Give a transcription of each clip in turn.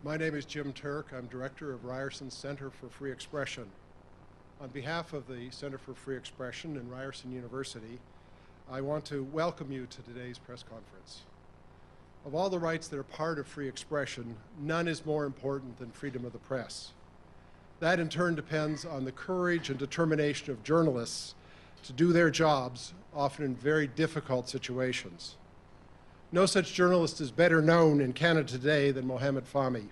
My name is Jim Turk. I'm director of Ryerson's Center for Free Expression. On behalf of the Center for Free Expression and Ryerson University, I want to welcome you to today's press conference. Of all the rights that are part of free expression, none is more important than freedom of the press. That in turn depends on the courage and determination of journalists to do their jobs, often in very difficult situations. No such journalist is better known in Canada today than Mohamed Fahmy,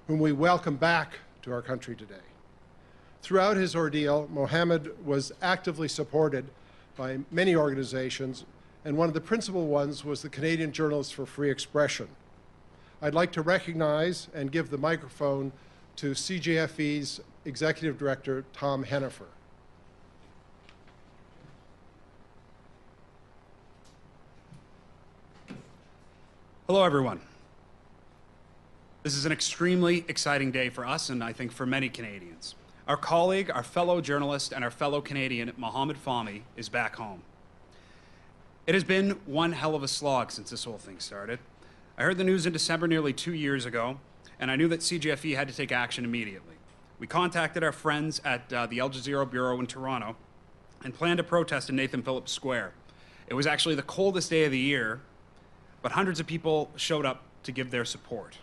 whom we welcome back to our country today. Throughout his ordeal, Mohamed was actively supported by many organizations, and one of the principal ones was the Canadian Journalists for Free Expression. I'd like to recognize and give the microphone to CJFE's Executive Director, Tom Hennifer. Hello, everyone. This is an extremely exciting day for us, and I think for many Canadians. Our colleague, our fellow journalist, and our fellow Canadian, Mohamed Fahmy, is back home. It has been one hell of a slog since this whole thing started. I heard the news in December nearly 2 years ago, and I knew that CJFE had to take action immediately. We contacted our friends at the Al Jazeera Bureau in Toronto and planned a protest in Nathan Phillips Square. It was actually the coldest day of the year, but hundreds of people showed up to give their support.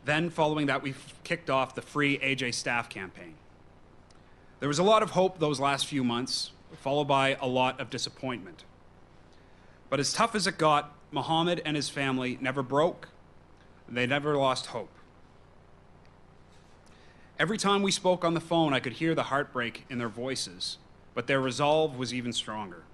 Then, following that, we kicked off the Free AJ Staff campaign. There was a lot of hope those last few months, followed by a lot of disappointment. But as tough as it got, Mohamed and his family never broke. They never lost hope. Every time we spoke on the phone, I could hear the heartbreak in their voices, but their resolve was even stronger.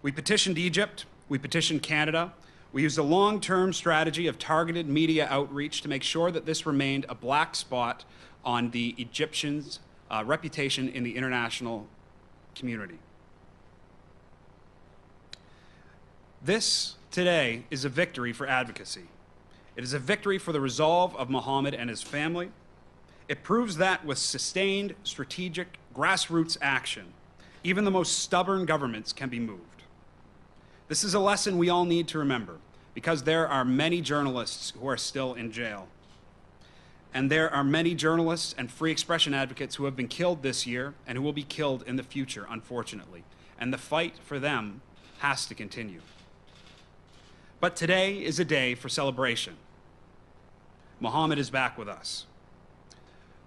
We petitioned Egypt, we petitioned Canada. We used a long-term strategy of targeted media outreach to make sure that this remained a black spot on the Egyptians' reputation in the international community. This, today, is a victory for advocacy. It is a victory for the resolve of Mohamed and his family. It proves that with sustained, strategic, grassroots action, even the most stubborn governments can be moved. This is a lesson we all need to remember, because there are many journalists who are still in jail. And there are many journalists and free expression advocates who have been killed this year and who will be killed in the future, unfortunately. And the fight for them has to continue. But today is a day for celebration. Mohamed is back with us.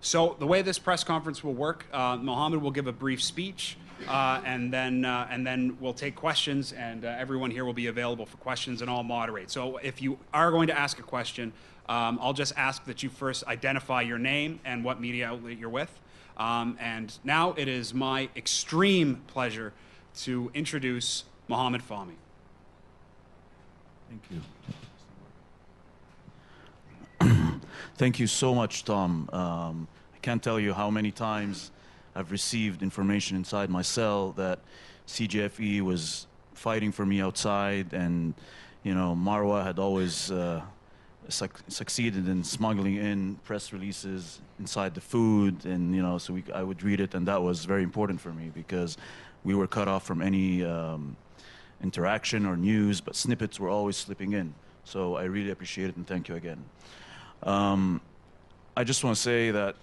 So the way this press conference will work, Mohamed will give a brief speech, and then we'll take questions, and everyone here will be available for questions, and I'll moderate. So if you are going to ask a question, I'll just ask that you first identify your name and what media outlet you're with. And now it is my extreme pleasure to introduce Mohamed Fahmy. Thank you. Thank you so much, Tom. I can't tell you how many times I've received information inside my cell that CJFE was fighting for me outside, and you know, Marwa had always succeeded in smuggling in press releases inside the food, and you know, so I would read it, and that was very important for me because we were cut off from any interaction or news, but snippets were always slipping in. So I really appreciate it, and thank you again. I just want to say that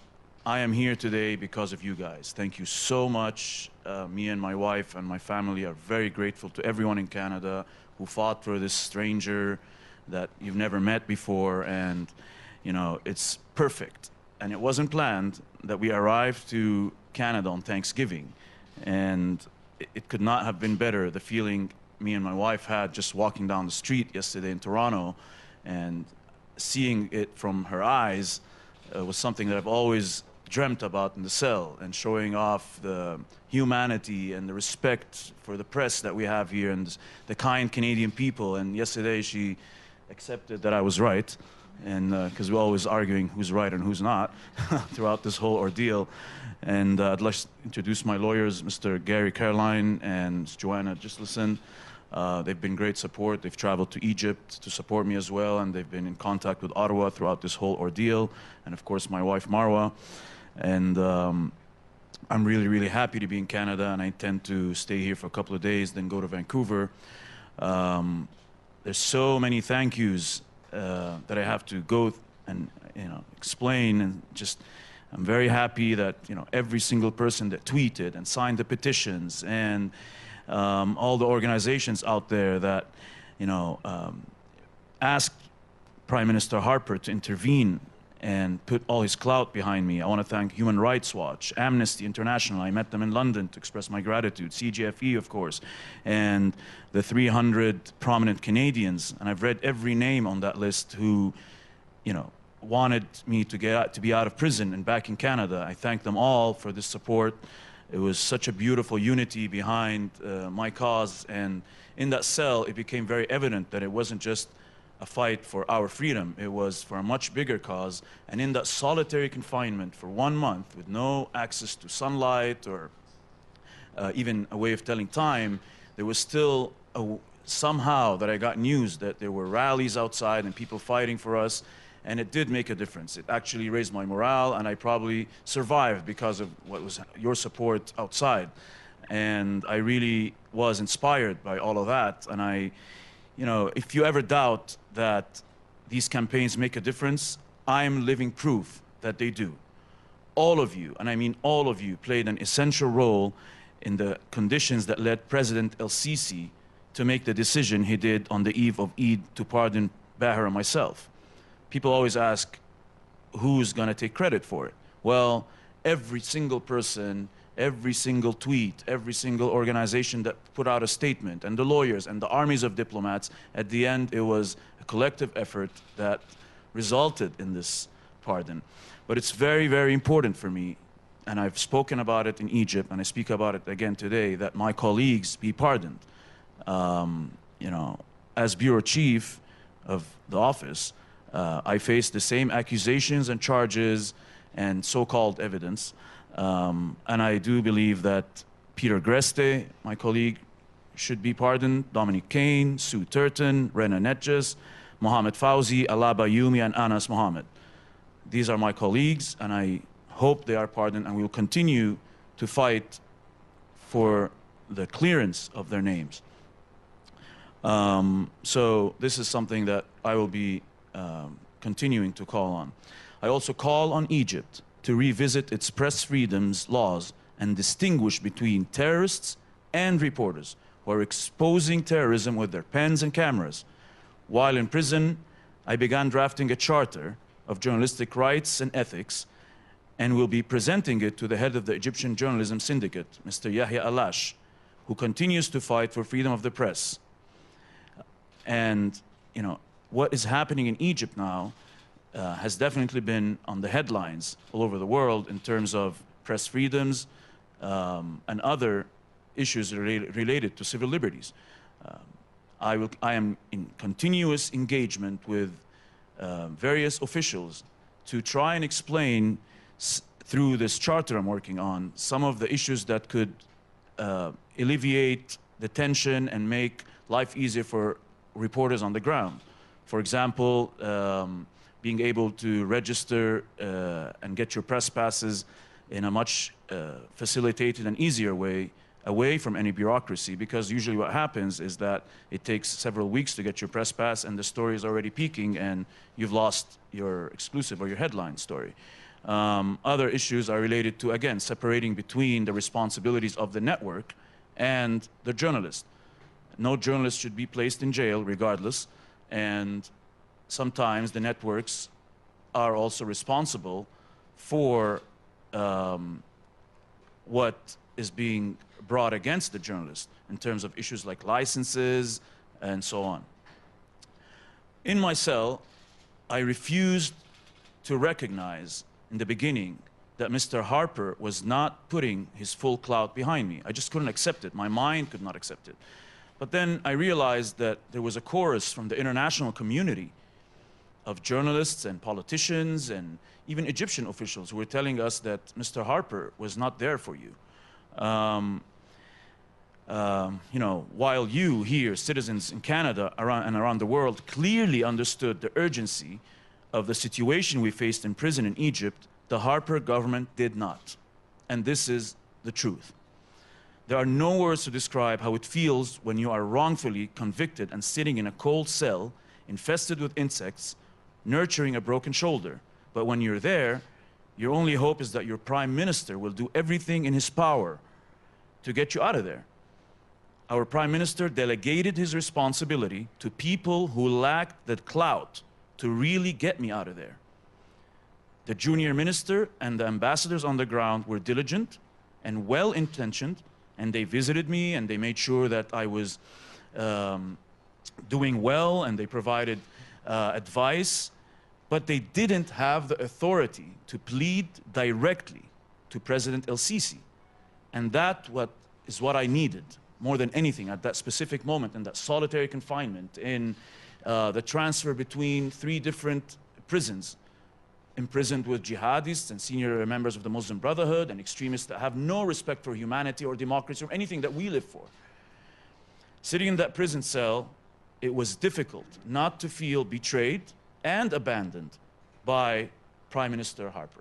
I am here today because of you guys. Thank you so much. Me and my wife and my family are very grateful to everyone in Canada who fought for this stranger that you've never met before. And, you know, it's perfect. And it wasn't planned that we arrived to Canada on Thanksgiving. And it could not have been better, the feeling me and my wife had just walking down the street yesterday in Toronto, and seeing it from her eyes was something that I've always dreamt about in the cell, and showing off the humanity and the respect for the press that we have here and the kind Canadian people. And yesterday she accepted that I was right, and because we're always arguing who's right and who's not throughout this whole ordeal. And I'd like to introduce my lawyers, Mr. Gary Caroline and Joanna Gislason. They've been great support. They've traveled to Egypt to support me as well, and they've been in contact with Ottawa throughout this whole ordeal. And of course, my wife, Marwa. And I'm really, really happy to be in Canada, and I intend to stay here for a couple of days, then go to Vancouver. There's so many thank yous that I have to go and explain, and just I'm very happy that every single person that tweeted and signed the petitions, and all the organizations out there that asked Prime Minister Harper to intervene and put all his clout behind me. I want to thank Human Rights Watch, Amnesty International. I met them in London to express my gratitude. CGFE, of course, and the 300 prominent Canadians. And I've read every name on that list who, wanted me to be out of prison and back in Canada. I thank them all for this support. It was such a beautiful unity behind my cause. And in that cell, it became very evident that it wasn't just a fight for our freedom. It was for a much bigger cause. And in that solitary confinement for 1 month with no access to sunlight or even a way of telling time, there was still somehow that I got news that there were rallies outside and people fighting for us. And it did make a difference. It actually raised my morale, and I probably survived because of what was your support outside. And I really was inspired by all of that. And if you ever doubt that these campaigns make a difference, I'm living proof that they do. All of you, and I mean all of you, played an essential role in the conditions that led President El-Sisi to make the decision he did on the eve of Eid to pardon Bahar and myself. People always ask, who's going to take credit for it? Well, every single person, every single tweet, every single organization that put out a statement, and the lawyers and the armies of diplomats, at the end, it was a collective effort that resulted in this pardon. But it's very, very important for me, and I've spoken about it in Egypt, and I speak about it again today, that my colleagues be pardoned. As bureau chief of the office, I face the same accusations and charges and so-called evidence. And I do believe that Peter Greste, my colleague, should be pardoned, Dominic Kane, Sue Turton, Rena Netjes, Mohamed Fahmy, Alaba Yumi, and Anas Mohammed. These are my colleagues, and I hope they are pardoned, and we will continue to fight for the clearance of their names. So this is something that I will be continuing to call on. I also call on Egypt to revisit its press freedoms laws and distinguish between terrorists and reporters who are exposing terrorism with their pens and cameras. While in prison, I began drafting a charter of journalistic rights and ethics, and will be presenting it to the head of the Egyptian Journalism Syndicate, Mr. Yahya Alash, who continues to fight for freedom of the press. And, what is happening in Egypt now has definitely been on the headlines all over the world in terms of press freedoms and other issues related to civil liberties. I am in continuous engagement with various officials to try and explain through this charter I'm working on some of the issues that could alleviate the tension and make life easier for reporters on the ground. For example, being able to register and get your press passes in a much facilitated and easier way, away from any bureaucracy, because usually what happens is that it takes several weeks to get your press pass and the story is already peaking and you've lost your exclusive or your headline story. Other issues are related to, again, separating between the responsibilities of the network and the journalist. No journalist should be placed in jail regardless, and sometimes the networks are also responsible for what is being brought against the journalist in terms of issues like licenses and so on. In my cell, I refused to recognize in the beginning that Mr. Harper was not putting his full clout behind me. I just couldn't accept it. My mind could not accept it. But then I realized that there was a chorus from the international community of journalists and politicians and even Egyptian officials who were telling us that Mr. Harper was not there for you. While you here, citizens in Canada and around the world, clearly understood the urgency of the situation we faced in prison in Egypt, the Harper government did not. And this is the truth. There are no words to describe how it feels when you are wrongfully convicted and sitting in a cold cell infested with insects, nurturing a broken shoulder. But when you're there, your only hope is that your prime minister will do everything in his power to get you out of there. Our prime minister delegated his responsibility to people who lacked the clout to really get me out of there. The junior minister and the ambassadors on the ground were diligent and well-intentioned, and they visited me and they made sure that I was doing well, and they provided advice, but they didn't have the authority to plead directly to President El-Sisi. And that is what I needed more than anything at that specific moment, in that solitary confinement, in the transfer between 3 different prisons, imprisoned with jihadists and senior members of the Muslim Brotherhood and extremists that have no respect for humanity or democracy or anything that we live for. Sitting in that prison cell, it was difficult not to feel betrayed and abandoned by Prime Minister Harper.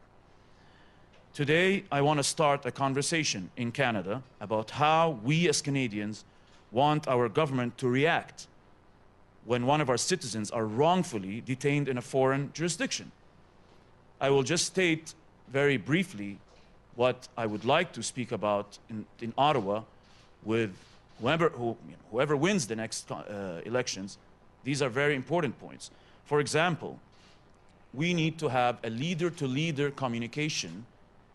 Today, I want to start a conversation in Canada about how we as Canadians want our government to react when one of our citizens are wrongfully detained in a foreign jurisdiction. I will just state very briefly what I would like to speak about in Ottawa with whoever wins the next elections. These are very important points. For example, we need to have a leader-to-leader communication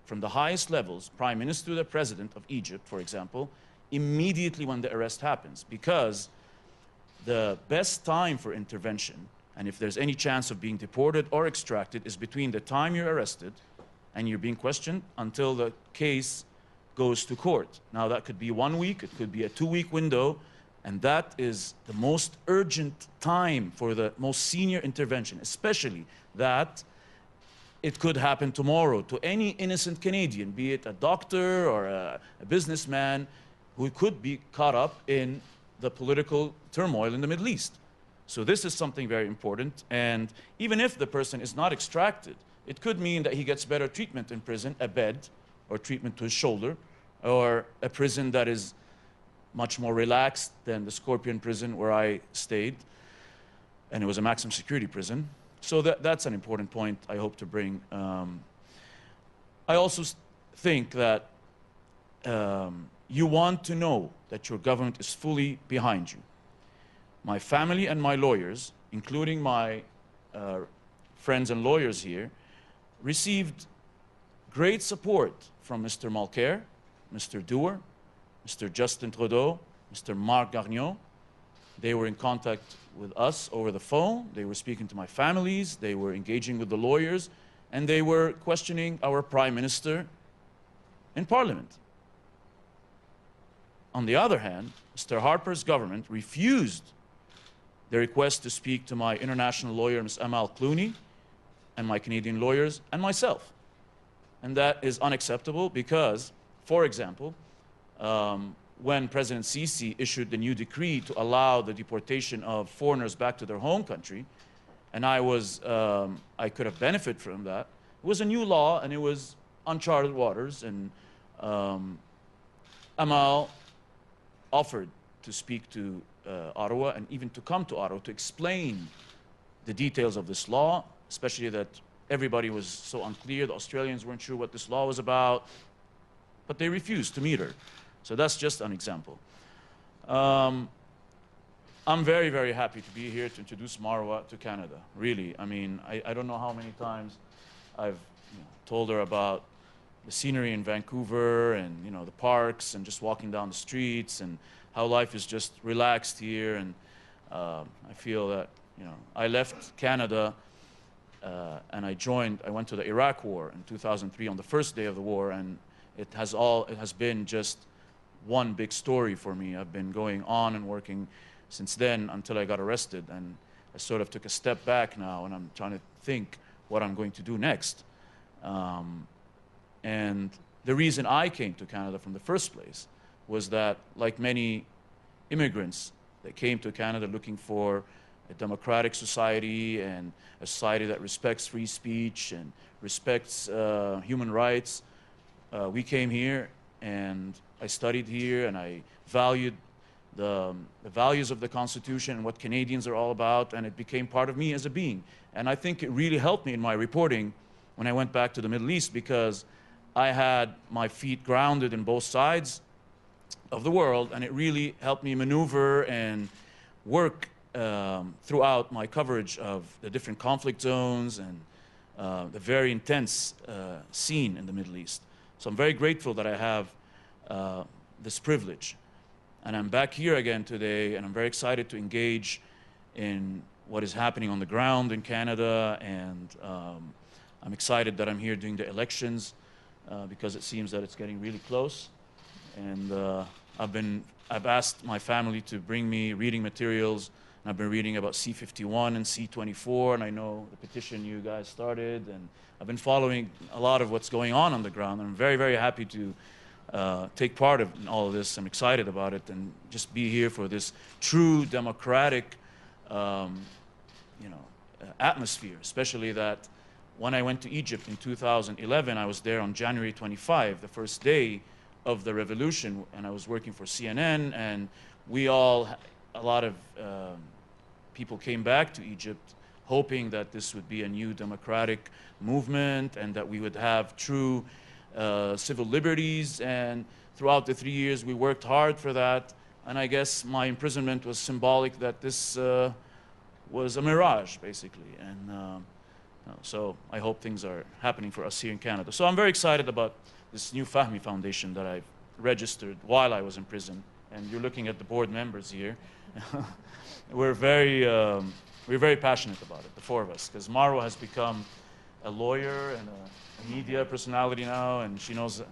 from the highest levels, Prime Minister to the President of Egypt, for example, immediately when the arrest happens, because the best time for intervention, and if there's any chance of being deported or extracted, is between the time you're arrested and you're being questioned until the case goes to court. Now, that could be 1 week, it could be a 2-week window, and that is the most urgent time for the most senior intervention, especially that it could happen tomorrow to any innocent Canadian, be it a doctor or a businessman who could be caught up in the political turmoil in the Middle East. So this is something very important, and even if the person is not extracted, it could mean that he gets better treatment in prison, a bed or treatment to his shoulder, or a prison that is much more relaxed than the Scorpion prison where I stayed, and it was a maximum security prison. So that's an important point I hope to bring. I also think that you want to know that your government is fully behind you. My family and my lawyers, including my friends and lawyers here, received great support from Mr. Mulcair, Mr. Dewar, Mr. Justin Trudeau, Mr. Marc Garneau. They were in contact with us over the phone. They were speaking to my families. They were engaging with the lawyers. And they were questioning our Prime Minister in Parliament. On the other hand, Mr. Harper's government refused the request to speak to my international lawyer, Ms. Amal Clooney, and my Canadian lawyers, and myself. And that is unacceptable because, for example, when President Sisi issued the new decree to allow the deportation of foreigners back to their home country, and I could have benefited from that. It was a new law, and it was uncharted waters, and Amal offered to speak to Ottawa and even to come to Ottawa to explain the details of this law, especially that everybody was so unclear. The Australians weren't sure what this law was about, but they refused to meet her. So that's just an example. I'm very, very happy to be here to introduce Marwa to Canada, really. I mean, I don't know how many times I've told her about the scenery in Vancouver and the parks and just walking down the streets and how life is just relaxed here. And I feel that I left Canada and I went to the Iraq War in 2003 on the first day of the war, and it has been just one big story for me. I've been going on and working since then until I got arrested, and I sort of took a step back now, and I'm trying to think what I'm going to do next. And the reason I came to Canada from the first place was that, like many immigrants that came to Canada looking for a democratic society and a society that respects free speech and respects human rights, we came here and I studied here and I valued the values of the Constitution and what Canadians are all about, and it became part of me as a being. And I think it really helped me in my reporting when I went back to the Middle East, because I had my feet grounded in both sides of the world, and it really helped me maneuver and work throughout my coverage of the different conflict zones and the very intense scene in the Middle East. So I'm very grateful that I have this privilege. And I'm back here again today, and I'm very excited to engage in what is happening on the ground in Canada, and I'm excited that I'm here during the elections because it seems that it's getting really close. And I've asked my family to bring me reading materials, and I've been reading about C-51 and C-24, and I know the petition you guys started, and I've been following a lot of what's going on the ground. I'm very, very happy to take part in all of this. I'm excited about it, and just be here for this true democratic atmosphere, especially that when I went to Egypt in 2011, I was there on January 25, the first day of the revolution, and I was working for CNN, and a lot of people came back to Egypt hoping that this would be a new democratic movement and that we would have true civil liberties. And throughout the 3 years, we worked hard for that. And I guess my imprisonment was symbolic that this was a mirage, basically. And so I hope things are happening for us here in Canada. So I'm very excited about this new Fahmy Foundation that I've registered while I was in prison. And you're looking at the board members here. We're very passionate about it, the four of us, because Marwa has become a lawyer and a media personality now, and she knows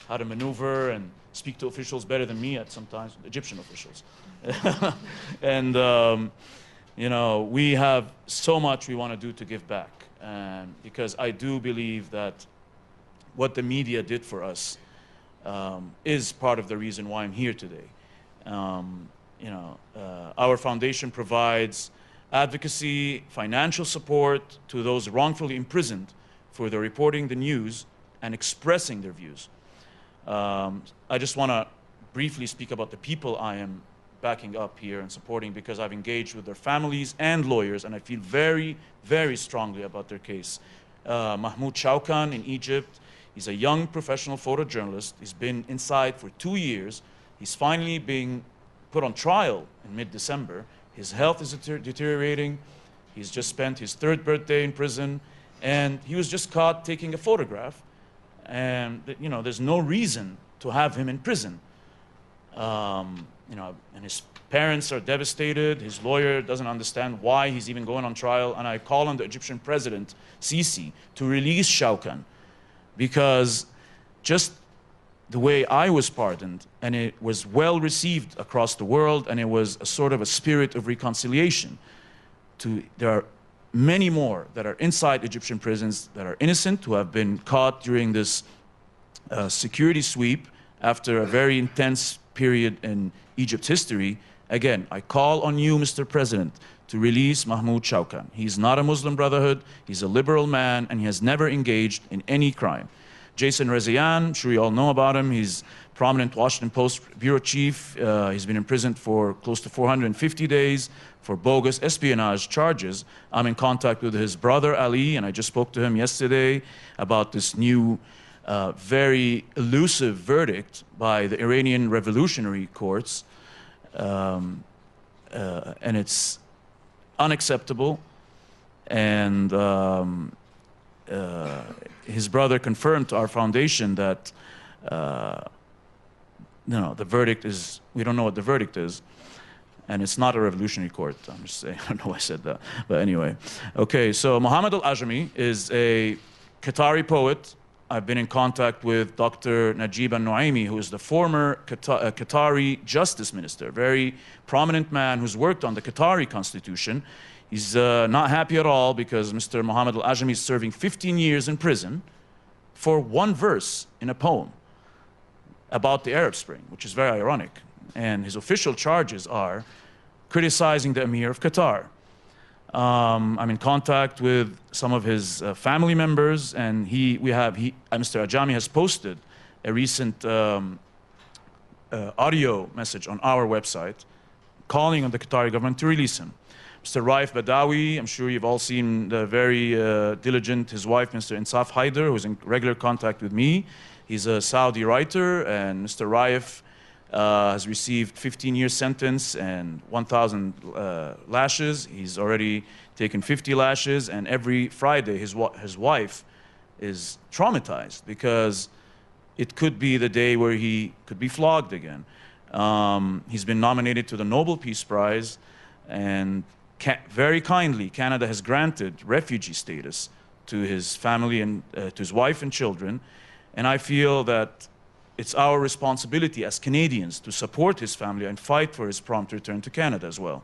how to maneuver and speak to officials better than me at sometimes, Egyptian officials. And we have so much we want to do to give back, and because I do believe that what the media did for us is part of the reason why I'm here today. Our foundation provides advocacy, financial support to those wrongfully imprisoned for their reporting the news and expressing their views. I just want to briefly speak about the people I am backing up here and supporting, because I've engaged with their families and lawyers, and I feel very, very strongly about their case. Mahmoud Shawkan in Egypt, he's a young professional photojournalist. He's been inside for 2 years. He's finally being put on trial in mid-December. His health is deteriorating. He's just spent his 3rd birthday in prison, and he was just caught taking a photograph. And there's no reason to have him in prison. And his parents are devastated. His lawyer doesn't understand why he's even going on trial. And I call on the Egyptian president, Sisi, to release Shawkan, because just the way I was pardoned, and it was well received across the world, and it was a sort of a spirit of reconciliation. There are many more that are inside Egyptian prisons that are innocent, who have been caught during this security sweep after a very intense period in Egypt's history. Again, I call on you, Mr. President, to release Mahmoud Shawkan. He's not a Muslim Brotherhood, he's a liberal man, and he has never engaged in any crime. Jason Rezaian, I'm sure you all know about him. He's prominent Washington Post bureau chief. He's been imprisoned for close to 450 days for bogus espionage charges. I'm in contact with his brother Ali, and I just spoke to him yesterday about this new very elusive verdict by the Iranian revolutionary courts. And it's unacceptable. And his brother confirmed to our foundation that the verdict is, we don't know what the verdict is, and it's not a revolutionary court. I'm just saying, I don't know why I said that, but anyway. Okay, so Mohamed Al-Ajami is a Qatari poet. I've been in contact with Dr. Najib al-Nuaimi, who is the former Qatari justice minister, very prominent man who's worked on the Qatari constitution. He's not happy at all because Mr. Mohamed Al-Ajami is serving 15 years in prison for one verse in a poem about the Arab Spring, which is very ironic. And his official charges are criticizing the Emir of Qatar. I'm in contact with some of his family members, and Mr. Ajami has posted a recent audio message on our website, calling on the Qatari government to release him. Mr. Raif Badawi, I'm sure you've all seen the very diligent, his wife, Mr. Insaf Haider, who's in regular contact with me. He's a Saudi writer, and Mr. Raif has received 15-year sentence and 1,000 lashes. He's already taken 50 lashes, and every Friday his wife is traumatized because it could be the day where he could be flogged again. He's been nominated to the Nobel Peace Prize, and very kindly, Canada has granted refugee status to his family and to his wife and children. And I feel that it's our responsibility as Canadians to support his family and fight for his prompt return to Canada as well.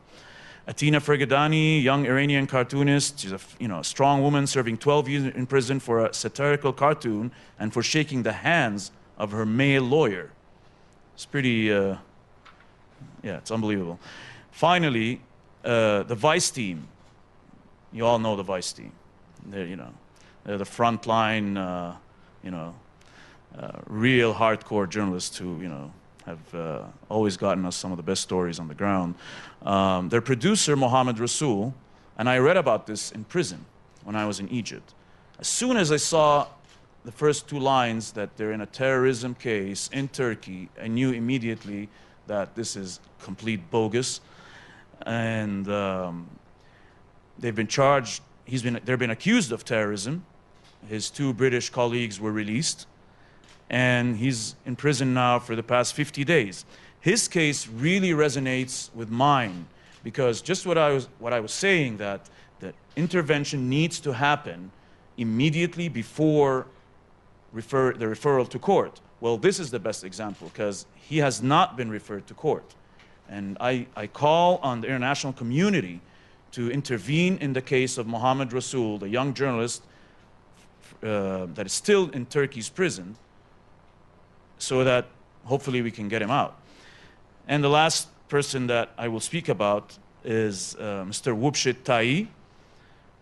Atina Fergadani, young Iranian cartoonist, she's a strong woman serving 12 years in prison for a satirical cartoon and for shaking the hands of her male lawyer. It's pretty, yeah, it's unbelievable. Finally, the Vice team. You all know the Vice team. They're, they're the frontline, real hardcore journalists who, have always gotten us some of the best stories on the ground. Their producer, Mohamed Rasool, and I read about this in prison when I was in Egypt. As soon as I saw the first two lines that they're in a terrorism case in Turkey, I knew immediately that this is complete bogus. And they've been charged, they've been accused of terrorism. His two British colleagues were released, and he's in prison now for the past 50 days. His case really resonates with mine, because just what I was saying, that intervention needs to happen immediately before the referral to court. Well, this is the best example, because he has not been referred to court. And I call on the international community to intervene in the case of Mohamed Rasool, the young journalist that is still in Turkey's prison, so that hopefully we can get him out. And the last person that I will speak about is Mr. Wubshit Tai.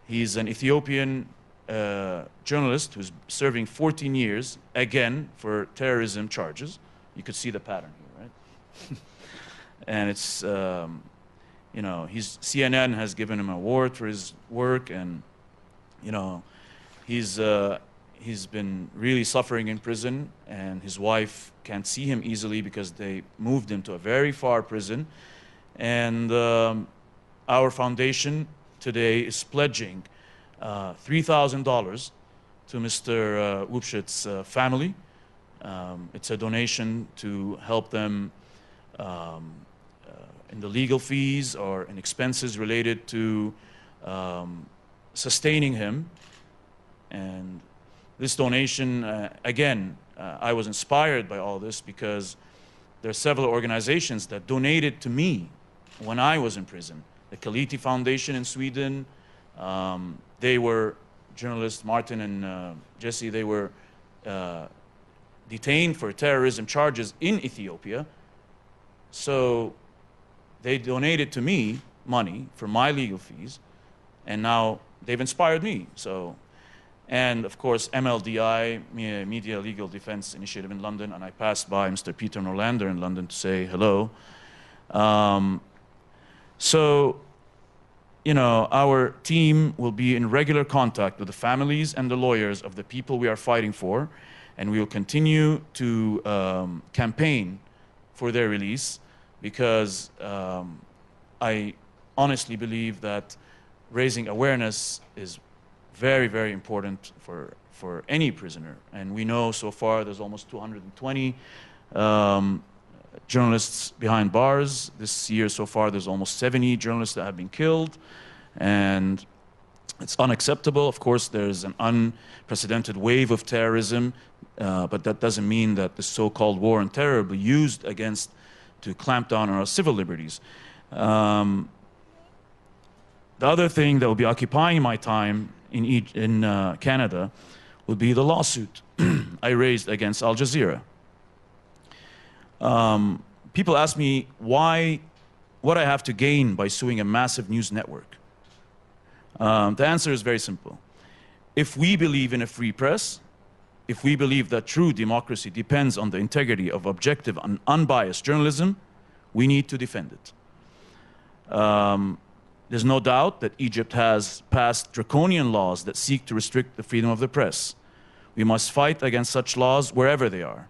He's an Ethiopian journalist who's serving 14 years, again, for terrorism charges. You could see the pattern here, right? And it's, CNN has given him an award for his work, and, he's been really suffering in prison, and his wife can't see him easily because they moved him to a very far prison. And our foundation today is pledging $3,000 to Mr. Wubshit's family. It's a donation to help them in the legal fees or in expenses related to sustaining him. And this donation, again, I was inspired by all this because there are several organizations that donated to me when I was in prison. The Kaliti Foundation in Sweden, they were journalists, Martin and Jesse, they were detained for terrorism charges in Ethiopia. So they donated to me money for my legal fees, and now they've inspired me. So, and of course, MLDI, Media Legal Defense Initiative in London, and I passed by Mr. Peter Norlander in London to say hello. Our team will be in regular contact with the families and the lawyers of the people we are fighting for, and we will continue to campaign for their release, because I honestly believe that raising awareness is very, very important for any prisoner. And we know so far there's almost 220 journalists behind bars. This year so far there's almost 70 journalists that have been killed. And it's unacceptable. Of course, there's an unprecedented wave of terrorism, but that doesn't mean that the so-called war on terror will be used to clamp down on our civil liberties. The other thing that will be occupying my time in Canada will be the lawsuit I raised against Al Jazeera. People ask me what I have to gain by suing a massive news network. The answer is very simple. If we believe in a free press, if we believe that true democracy depends on the integrity of objective and unbiased journalism, we need to defend it. There's no doubt that Egypt has passed draconian laws that seek to restrict the freedom of the press. We must fight against such laws wherever they are.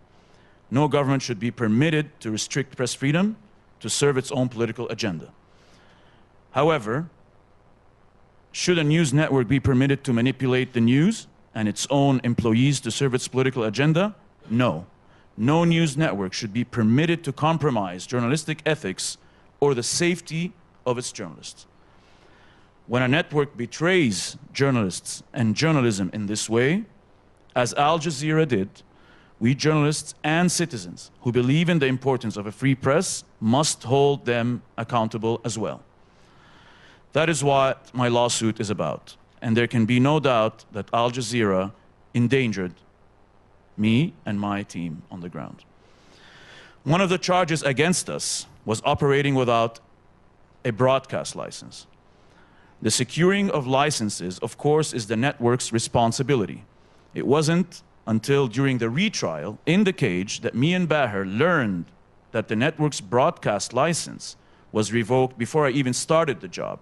No government should be permitted to restrict press freedom to serve its own political agenda. However, should a news network be permitted to manipulate the news and its own employees to serve its political agenda? No. No news network should be permitted to compromise journalistic ethics or the safety of its journalists. When a network betrays journalists and journalism in this way, as Al Jazeera did, we journalists and citizens who believe in the importance of a free press must hold them accountable as well. That is what my lawsuit is about, and there can be no doubt that Al Jazeera endangered me and my team on the ground. One of the charges against us was operating without a broadcast license. The securing of licenses, of course, is the network's responsibility. It wasn't until during the retrial in the cage that me and Baher learned that the network's broadcast license was revoked before I even started the job.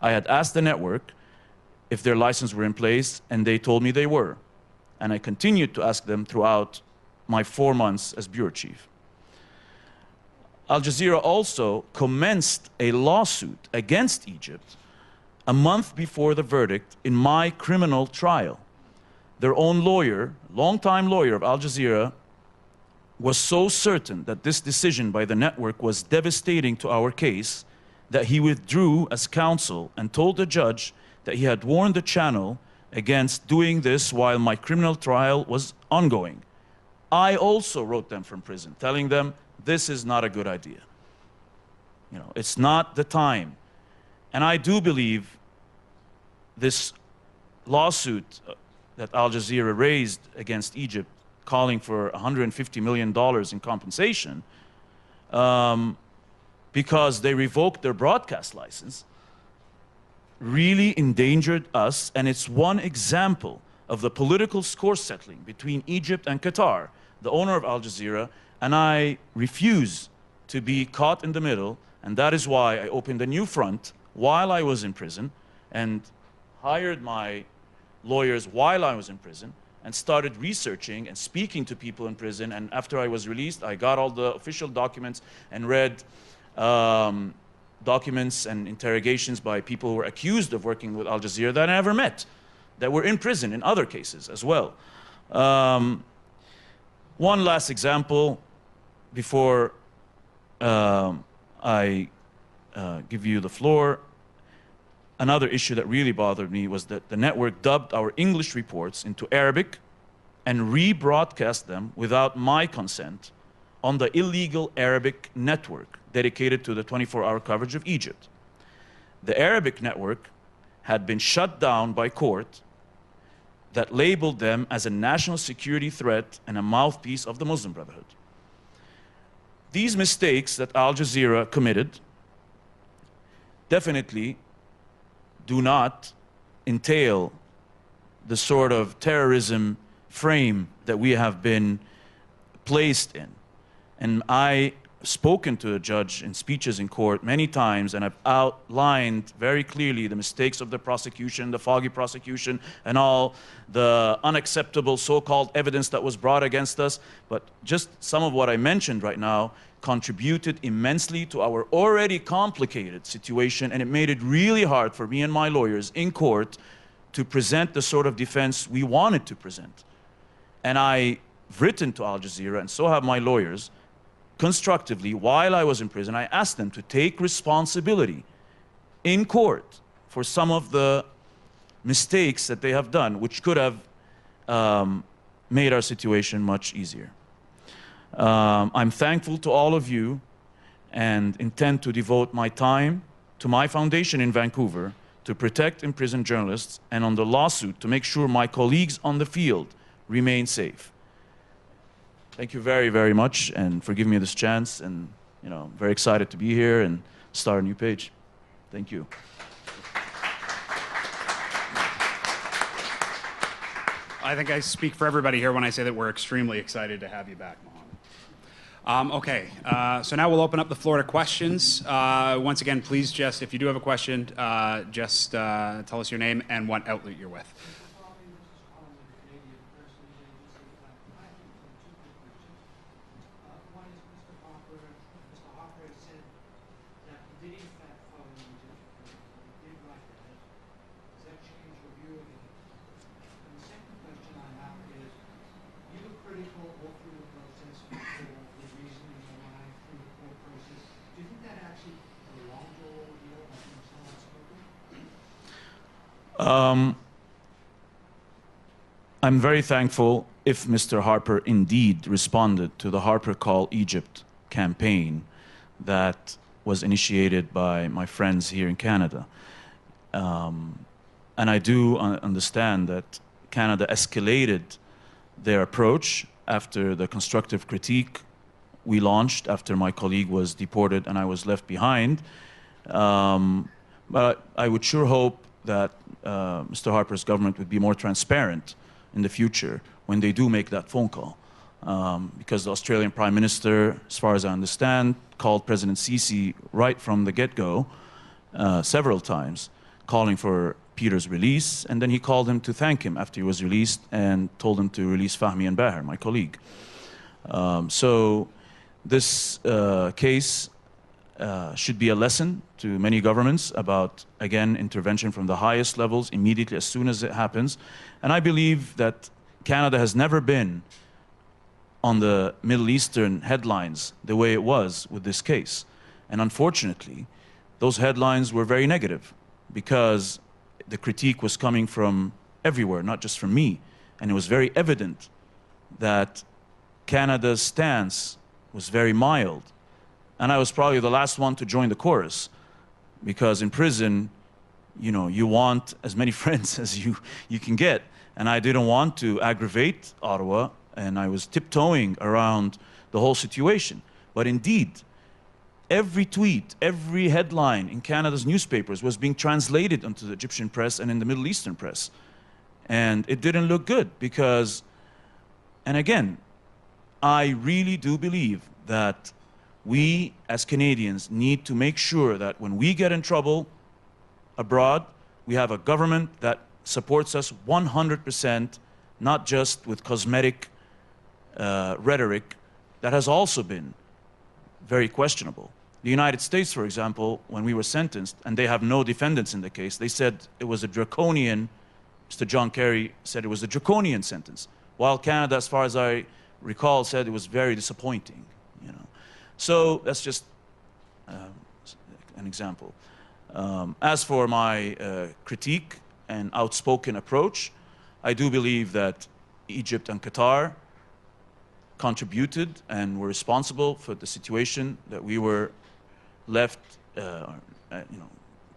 I had asked the network if their license were in place, and they told me they were. And I continued to ask them throughout my 4 months as bureau chief. Al Jazeera also commenced a lawsuit against Egypt a month before the verdict in my criminal trial. Their own lawyer, longtime lawyer of Al Jazeera, was so certain that this decision by the network was devastating to our case that he withdrew as counsel and told the judge that he had warned the channel against doing this while my criminal trial was ongoing. I also wrote them from prison, telling them this is not a good idea. You know, it's not the time. And I do believe this lawsuit that Al Jazeera raised against Egypt, calling for $150 million in compensation, because they revoked their broadcast license, really endangered us, and it's one example of the political score settling between Egypt and Qatar, the owner of Al Jazeera, and I refuse to be caught in the middle, and that is why I opened a new front while I was in prison and hired my lawyers while I was in prison and started researching and speaking to people in prison. And after I was released, I got all the official documents and read documents and interrogations by people who were accused of working with Al Jazeera that I never met, that were in prison in other cases as well. One last example before I give you the floor. Another issue that really bothered me was that the network dubbed our English reports into Arabic and rebroadcast them without my consent on the illegal Arabic network dedicated to the 24-hour coverage of Egypt. The Arabic network had been shut down by court that labeled them as a national security threat and a mouthpiece of the Muslim Brotherhood. These mistakes that Al Jazeera committed definitely do not entail the sort of terrorism frame that we have been placed in. And I've spoken to the judge in speeches in court many times, and I've outlined very clearly the mistakes of the prosecution, the foggy prosecution, and all the unacceptable so-called evidence that was brought against us. But just some of what I mentioned right now contributed immensely to our already complicated situation, and it made it really hard for me and my lawyers in court to present the sort of defense we wanted to present. And I've written to Al Jazeera, and so have my lawyers, constructively while I was in prison. I asked them to take responsibility in court for some of the mistakes that they have done, which could have made our situation much easier. I'm thankful to all of you and intend to devote my time to my foundation in Vancouver to protect imprisoned journalists, and on the lawsuit to make sure my colleagues on the field remain safe. Thank you very, very much, and for giving me this chance, and very excited to be here and start a new page. Thank you. I think I speak for everybody here when I say that we're extremely excited to have you back, Okay, so now we'll open up the floor to questions. Once again, please just, if you do have a question, just tell us your name and what outlet you're with. I'm very thankful if Mr. Harper indeed responded to the Harper Call Egypt campaign that was initiated by my friends here in Canada. And I do understand that Canada escalated their approach after the constructive critique we launched after my colleague was deported and I was left behind. But I would sure hope that Mr. Harper's government would be more transparent in the future when they do make that phone call. Because the Australian Prime Minister, as far as I understand, called President Sisi right from the get-go several times, calling for Peter's release, and then he called him to thank him after he was released and told him to release Fahmy and Baher, my colleague. So this case should be a lesson to many governments about, again, intervention from the highest levels immediately as soon as it happens. And I believe that Canada has never been on the Middle Eastern headlines the way it was with this case. And unfortunately, those headlines were very negative because the critique was coming from everywhere, not just from me. And it was very evident that Canada's stance was very mild. And I was probably the last one to join the chorus because in prison, you know, you want as many friends as you can get. And I didn't want to aggravate Ottawa, and I was tiptoeing around the whole situation. But indeed, every tweet, every headline in Canada's newspapers was being translated into the Egyptian press and in the Middle Eastern press. And it didn't look good because, and again, I really do believe that we as Canadians need to make sure that when we get in trouble abroad, we have a government that supports us 100%, not just with cosmetic rhetoric that has also been very questionable. The United States, for example, when we were sentenced, and they have no defendants in the case, they said it was a draconian, Mr. John Kerry said it was a draconian sentence, while Canada, as far as I recall, said it was very disappointing. You know. So that's just an example. As for my critique and outspoken approach, I do believe that Egypt and Qatar contributed and were responsible for the situation that we were left,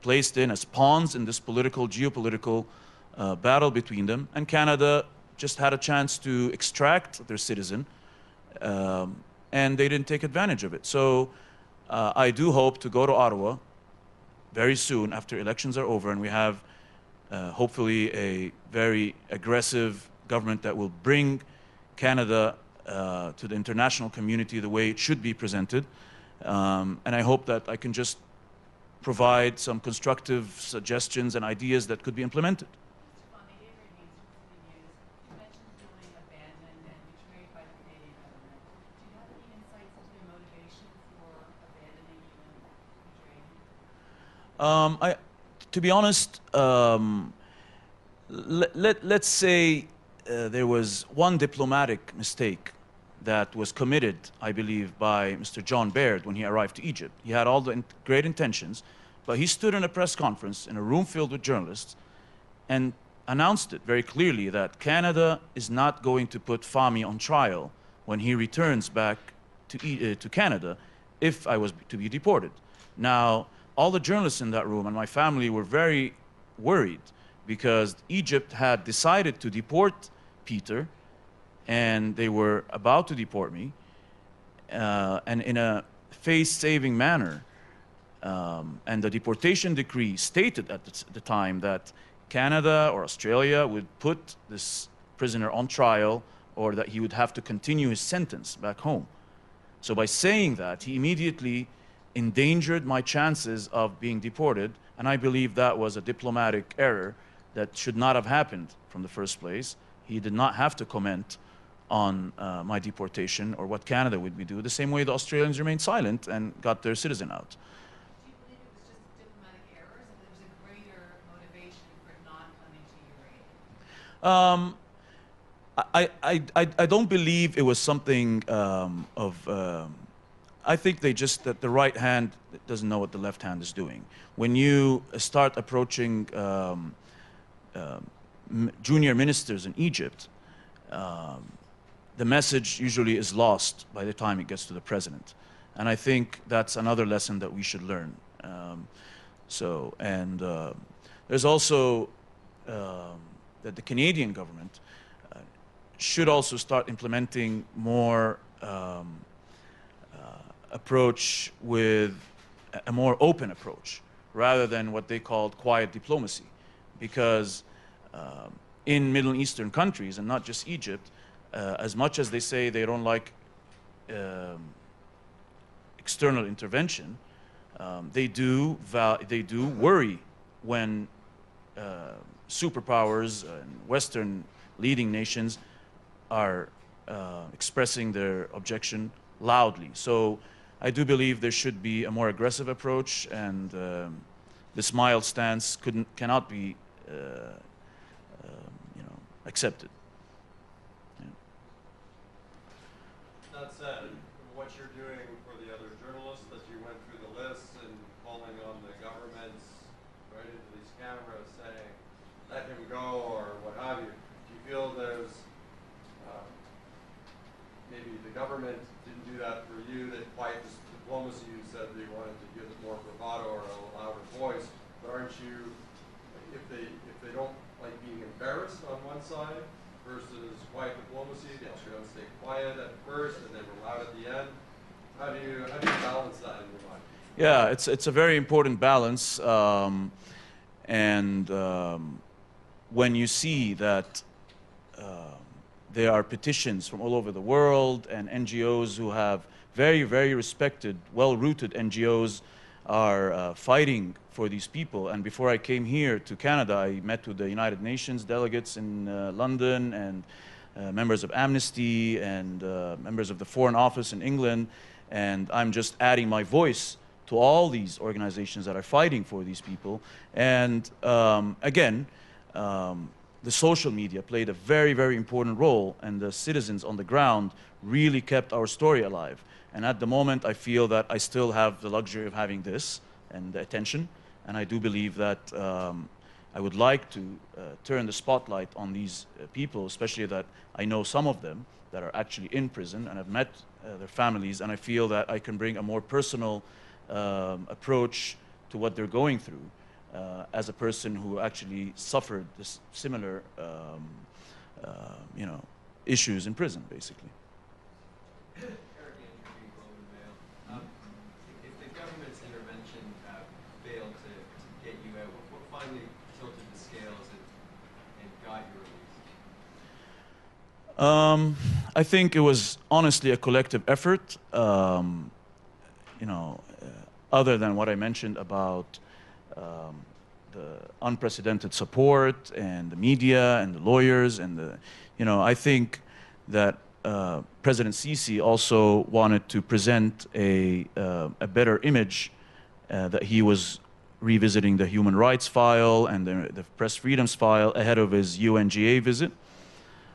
placed in as pawns in this geopolitical battle between them. And Canada just had a chance to extract their citizen, and they didn't take advantage of it. So I do hope to go to Ottawa very soon after elections are over, and we have hopefully a very aggressive government that will bring Canada to the international community the way it should be presented. And I hope that I can just provide some constructive suggestions and ideas that could be implemented. To be honest, let's say there was one diplomatic mistake that was committed, I believe, by Mr. John Baird when he arrived to Egypt. He had all the great intentions, but he stood in a press conference in a room filled with journalists and announced it very clearly that Canada is not going to put Fahmy on trial when he returns back to Canada if I was to be deported. Now, all the journalists in that room and my family were very worried because Egypt had decided to deport Peter and they were about to deport me and in a face-saving manner. And the deportation decree stated at the time that Canada or Australia would put this prisoner on trial or that he would have to continue his sentence back home. So by saying that, he immediately endangered my chances of being deported, and I believe that was a diplomatic error that should not have happened from the first place. He did not have to comment on my deportation or what Canada would do, the same way the Australians remained silent and got their citizen out. Do you believe it was just diplomatic errors, and there was a greater motivation for not coming to your aid? I don't believe it was something I think that the right hand doesn't know what the left hand is doing. When you start approaching junior ministers in Egypt, the message usually is lost by the time it gets to the president. And I think that's another lesson that we should learn. There's also that the Canadian government should also start implementing more approach with a more open approach rather than what they called quiet diplomacy. Because in Middle Eastern countries, and not just Egypt, as much as they say they don't like external intervention, they do worry when superpowers and Western leading nations are expressing their objection loudly. So I do believe there should be a more aggressive approach, and this mild stance cannot be accepted. Yeah. That said, what you're doing for the other journalists, as you went through the list and calling on the governments right into these cameras saying, let him go, or what have you, do you feel there's maybe the government didn't do that for you, that quiet diplomacy, you said that you wanted to give it more bravado or a louder voice, but aren't you, if they don't like being embarrassed on one side versus quiet diplomacy, they're going to stay quiet at first and then we're loud at the end? How do you balance that in your mind? Yeah, it's a very important balance, when you see that there are petitions from all over the world, and NGOs who have very, very respected, well-rooted NGOs are fighting for these people. And before I came here to Canada, I met with the United Nations delegates in London, and members of Amnesty, and members of the Foreign Office in England, and I'm just adding my voice to all these organizations that are fighting for these people. And the social media played a very, very important role, and the citizens on the ground really kept our story alive. And at the moment, I feel that I still have the luxury of having this and the attention, and I do believe that I would like to turn the spotlight on these people, especially that I know some of them that are actually in prison, and I've met their families, and I feel that I can bring a more personal approach to what they're going through. As a person who actually suffered this similar, issues in prison, basically. If the government's intervention failed to get you out, what finally tilted the scales and got your release? I think it was honestly a collective effort. Other than what I mentioned about the unprecedented support and the media and the lawyers and I think that President Sisi also wanted to present a better image that he was revisiting the human rights file and the press freedoms file ahead of his UNGA visit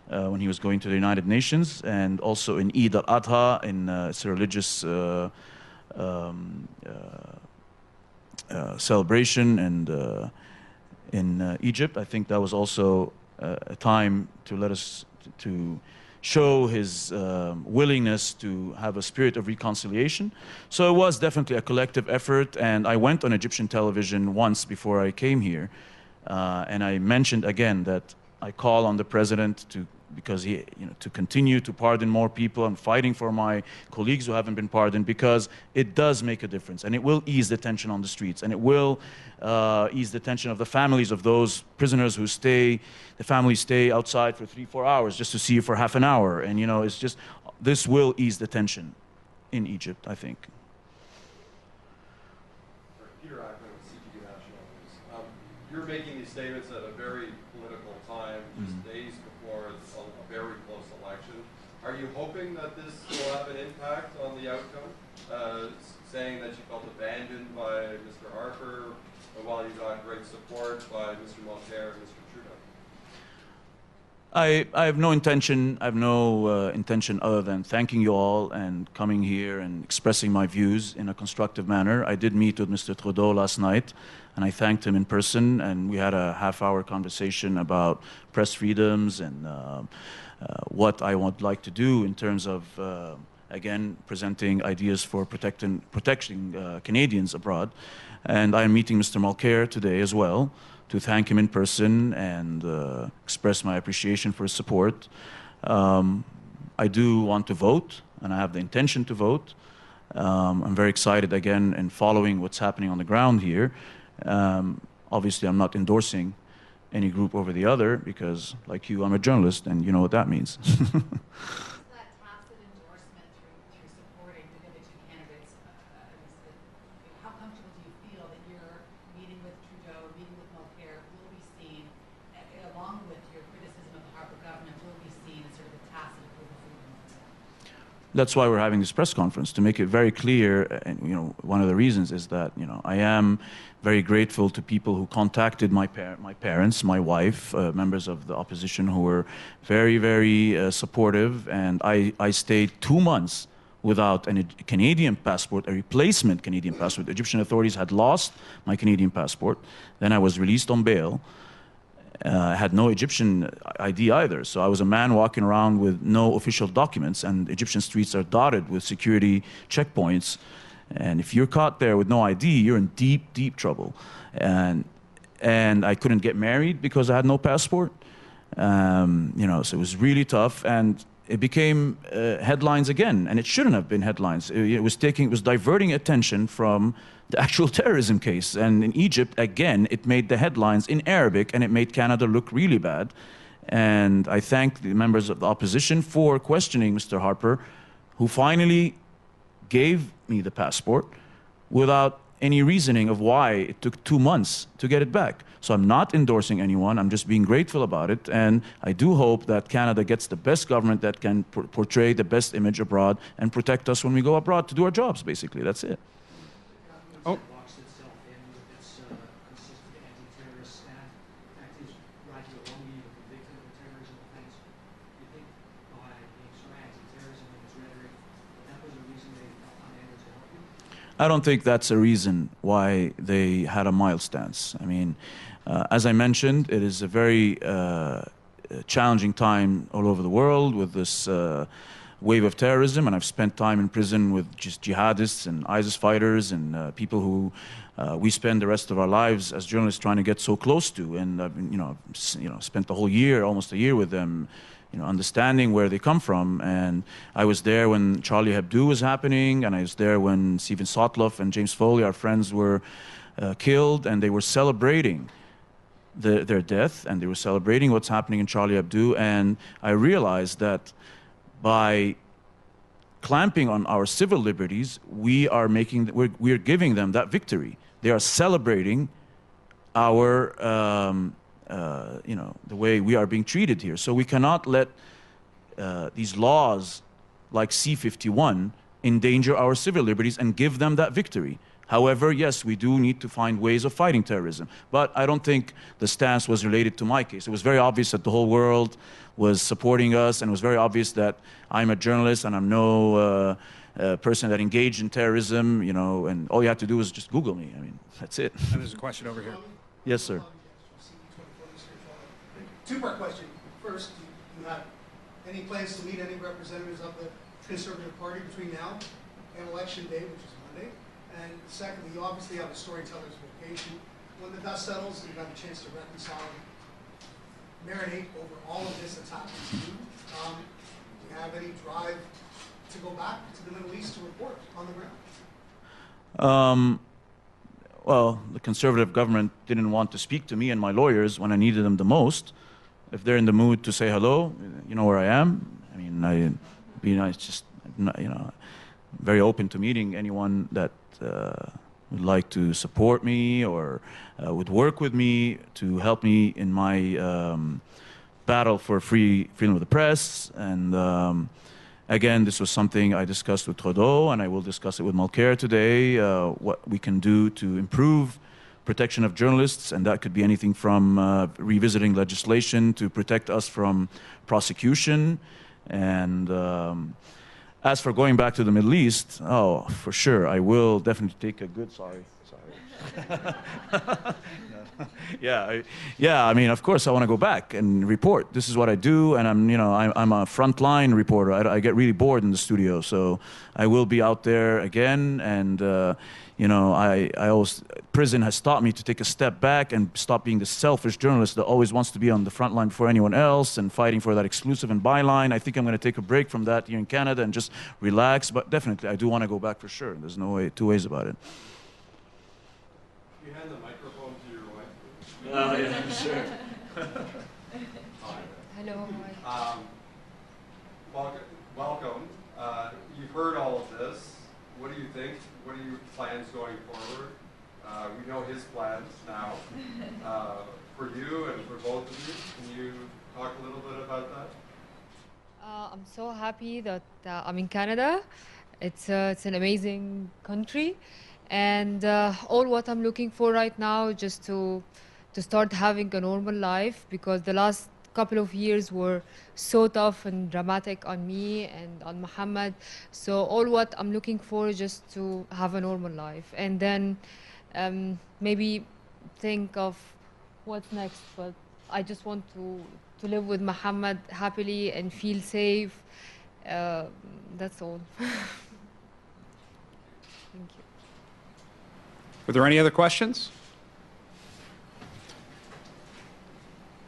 when he was going to the United Nations, and also in Eid al-Adha, it's a religious celebration, and in Egypt. I think that was also a time to to show his willingness to have a spirit of reconciliation. So it was definitely a collective effort, and I went on Egyptian television once before I came here, and I mentioned again that I call on the president because he, to continue to pardon more people. I'm fighting for my colleagues who haven't been pardoned, because it does make a difference, and it will ease the tension on the streets, and it will ease the tension of the families of those prisoners who the families stay outside for 3-4 hours just to see you for half an hour, and it's just, this will ease the tension. in Egypt, I think. Peter Ackman with CTV National News. You're making these statements at a very political time, just days before a very close election. Are you hoping that this will have an impact on the outcome? Saying that you felt abandoned by Mr. Harper, while you got great support by Mr. Mulcair and Mr. Trudeau? I have no intention. I have no intention other than thanking you all and coming here and expressing my views in a constructive manner. I did meet with Mr. Trudeau last night, and I thanked him in person, and we had a half-hour conversation about press freedoms and what I would like to do in terms of, again, presenting ideas for protecting Canadians abroad. And I'm meeting Mr. Mulcair today as well, to thank him in person and express my appreciation for his support. I do want to vote, and I have the intention to vote. I'm very excited again in following what's happening on the ground here. Obviously, I'm not endorsing any group over the other because, like you, I'm a journalist, and you know what that means. That tacit endorsement through supporting the other two candidates, how comfortable do you feel that your meeting with Trudeau, meeting with Mulcair will be seen, along with your criticism of the Harper government, will be seen as sort of a tacit approval for them? That's why we're having this press conference, to make it very clear. And one of the reasons is that I am very grateful to people who contacted my parents, my wife, members of the opposition who were very, very supportive. And I stayed 2 months without a Canadian passport, a replacement Canadian passport. The Egyptian authorities had lost my Canadian passport. Then I was released on bail. I had no Egyptian ID either, so I was a man walking around with no official documents, and Egyptian streets are dotted with security checkpoints. And if you're caught there with no ID, you're in deep, deep trouble. And I couldn't get married because I had no passport. So it was really tough, and it became headlines again, and it shouldn't have been headlines. It was diverting attention from the actual terrorism case. And in Egypt, again, it made the headlines in Arabic, and it made Canada look really bad. And I thank the members of the opposition for questioning Mr. Harper, who finally gave me the passport without any reasoning of why it took 2 months to get it back. So I'm not endorsing anyone, I'm just being grateful about it, and I do hope that Canada gets the best government that can portray the best image abroad and protect us when we go abroad to do our jobs, basically. That's it. Oh. Boxed itself in with its consistent anti-terrorist stand. In fact, is Roger Longi even convicted of a terrorism offense? Do you think by being so anti-terrorism in his rhetoric, that was a reason they felt unable to help you? I don't think that's a reason why they had a mild stance. I mean, as I mentioned, it is a very challenging time all over the world with this wave of terrorism, and I've spent time in prison with just jihadists and ISIS fighters and people who we spend the rest of our lives as journalists trying to get so close to. And I've spent the whole year, almost a year, with them, understanding where they come from. And I was there when Charlie Hebdo was happening, and I was there when Stephen Sotloff and James Foley, our friends, were killed, and they were celebrating their death, and they were celebrating what's happening in Charlie Hebdo. And I realized that by clamping on our civil liberties, we're giving them that victory. They are celebrating our, the way we are being treated here. So we cannot let these laws like C-51 endanger our civil liberties and give them that victory. However, yes, we do need to find ways of fighting terrorism. But I don't think the stance was related to my case. It was very obvious that the whole world was supporting us, and it was very obvious that I'm a journalist and I'm no person that engaged in terrorism, and all you have to do is just Google me. I mean, that's it. And there's a question over here. Yes, sir. Two-part question. First, do you have any plans to meet any representatives of the Conservative Party between now and Election Day, which is Monday? And secondly, you obviously have a storyteller's vocation. When the dust settles and you've had a chance to reconcile and marinate over all of this that's happened to you, do you have any drive to go back to the Middle East to report on the ground? Well, the Conservative government didn't want to speak to me and my lawyers when I needed them the most. If they're in the mood to say hello, you know where I am. I mean, very open to meeting anyone that would like to support me or would work with me to help me in my battle for freedom of the press. And again, this was something I discussed with Trudeau, and I will discuss it with Mulcair today, what we can do to improve protection of journalists, and that could be anything from revisiting legislation to protect us from prosecution. And as for going back to the Middle East, oh, for sure, I will definitely take a good, sorry. Yeah, I mean, of course, I want to go back and report. This is what I do, and I'm a frontline reporter. I get really bored in the studio, so I will be out there again. And I always, prison has taught me to take a step back and stop being the selfish journalist that always wants to be on the front line before anyone else and fighting for that exclusive and byline. I think I'm going to take a break from that here in Canada and just relax. But definitely, I do want to go back for sure. There's no two ways about it. You hand the microphone to your wife, please. Oh, yeah, sure. Hello. Welcome. You've heard all of this. What do you think? What are your plans going forward? We know his plans now for you and for both of you. Can you talk a little bit about that? I'm so happy that I'm in Canada. It's an amazing country, and all what I'm looking for right now just to start having a normal life, because the last couple of years were so tough and dramatic on me and on Mohamed. So all what I'm looking for is just to have a normal life, and then maybe think of what's next. But I just want to live with Mohamed happily and feel safe. That's all. Thank you. Were there any other questions?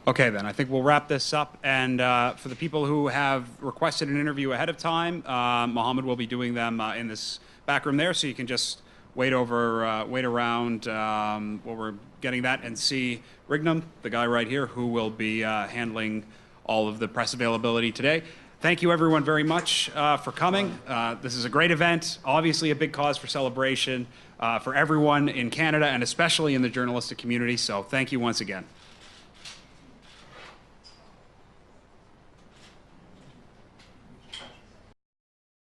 Okay, then I think we'll wrap this up. And for the people who have requested an interview ahead of time, Mohamed will be doing them in this back room there, so you can just wait around while we're getting that, and see Rignum, the guy right here, who will be handling all of the press availability today. Thank you, everyone, very much for coming. This is a great event, obviously a big cause for celebration for everyone in Canada and especially in the journalistic community. So thank you once again.